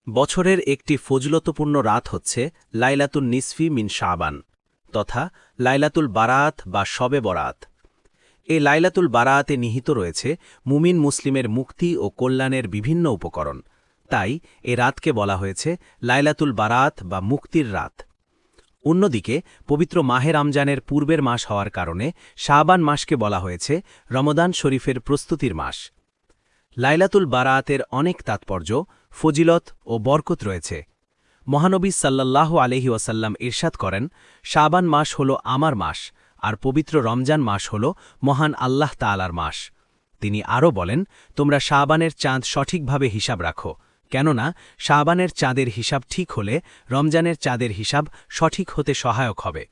বছরের একটি ফজিলতপূর্ণ রাত হচ্ছে লাইলাতুন নিসফি মিন শাবান তথা লাইলাতুল বারাত বা শবে বরাত। এই লাইলাতুল বারাতে নিহিত রয়েছে মুমিন মুসলিমের মুক্তি ও কল্যাণের বিভিন্ন উপকরণ। তাই এ রাতকে বলা হয়েছে লাইলাতুল বারাত বা মুক্তির রাত। অন্যদিকে পবিত্র মাহে রমজানের পূর্বের মাস হওয়ার কারণে শাবান মাসকে বলা হয়েছে রমদান শরীফের প্রস্তুতির মাস। লাইলাতুল বারাতের অনেক তাৎপর্য, ফজিলত ও বরকত রয়েছে। মহানবী সাল্লাল্লাহু আলাইহি ওয়াসাল্লাম ইরশাদ করেন, শাবান মাস হল আমার মাস, আর পবিত্র রমজান মাস হল মহান আল্লাহ তাআলার মাস। তিনি আরও বলেন, তোমরা শাবানের চাঁদ সঠিকভাবে হিসাব রাখো, কেননা শাবানের চাঁদের হিসাব ঠিক হলে রমজানের চাঁদের হিসাব সঠিক হতে সহায়ক হবে।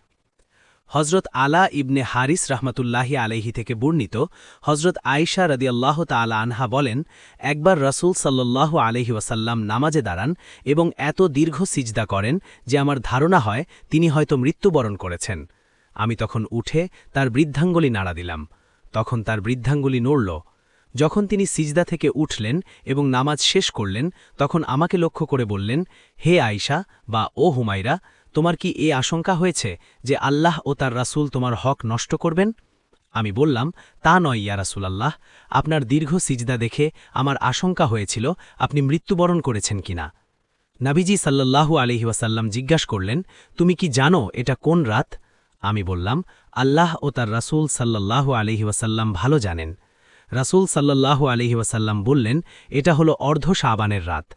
হজরত আলা ইবনে হারিস রহমতুল্লাহি আলাইহি থেকে বর্ণিত, হজরত আয়েশা রাদিয়াল্লাহু তাআলা আনহা বলেন, একবার রাসূল সাল্লাল্লাহু আলাইহি ওয়াসাল্লাম নামাজে দাঁড়ান এবং এত দীর্ঘ সিজদা করেন যে আমার ধারণা হয় তিনি হয়তো মৃত্যুবরণ করেছেন। আমি তখন উঠে তার বৃদ্ধাঙ্গুলি নাড়া দিলাম, তখন তার বৃদ্ধাঙ্গুলি নড়ল। যখন তিনি সিজদা থেকে উঠলেন এবং নামাজ শেষ করলেন, তখন আমাকে লক্ষ্য করে বললেন, হে আয়েশা বা ও হুমাইরা, তোমার কি এ আশঙ্কা হয়েছে যে আল্লাহ ও তার রাসূল তোমার হক নষ্ট করবেন? আমি বললাম, তা নয় ইয়া রাসূলাল্লাহ, আপনার দীর্ঘ সিজদা দেখে আমার আশঙ্কা হয়েছিল আপনি মৃত্যুবরণ করেছেন কিনা। নবীজি সাল্লাল্লাহু আলাইহি ওয়াসাল্লাম জিজ্ঞাসা করলেন, তুমি কি জানো এটা কোন রাত? আমি বললাম, আল্লাহ ও তার রাসূল সাল্লাল্লাহু আলাইহি ওয়াসাল্লাম ভালো জানেন। রাসূল সাল্লাল্লাহু আলাইহি ওয়াসাল্লাম বললেন, এটা হলো অর্ধ শাবানের রাত।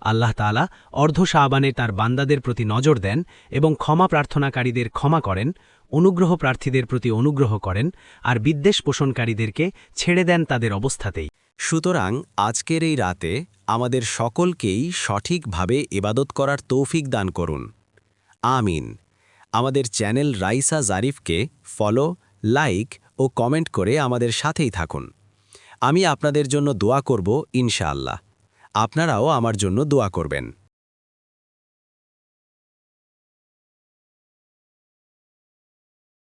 আল্লাহ তাআলা অর্ধ শাবানে তার বান্দাদের প্রতি নজর দেন এবং ক্ষমা প্রার্থনাকারীদের ক্ষমা করেন, অনুগ্রহ প্রার্থীদের প্রতি অনুগ্রহ করেন, আর বিদ্বেষ পোষণকারীদেরকে ছেড়ে দেন তাদের অবস্থাতেই। সুতরাং আজকের এই রাতে আমাদের সকলকেই সঠিকভাবে ইবাদত করার তৌফিক দান করুন। আমিন। আমাদের চ্যানেল রাইসা জারিফকে ফলো, লাইক ও কমেন্ট করে আমাদের সাথেই থাকুন। আমি আপনাদের জন্য দোয়া করব ইনশাআল্লাহ। আপনারাও আমার জন্য দোয়া করবেন।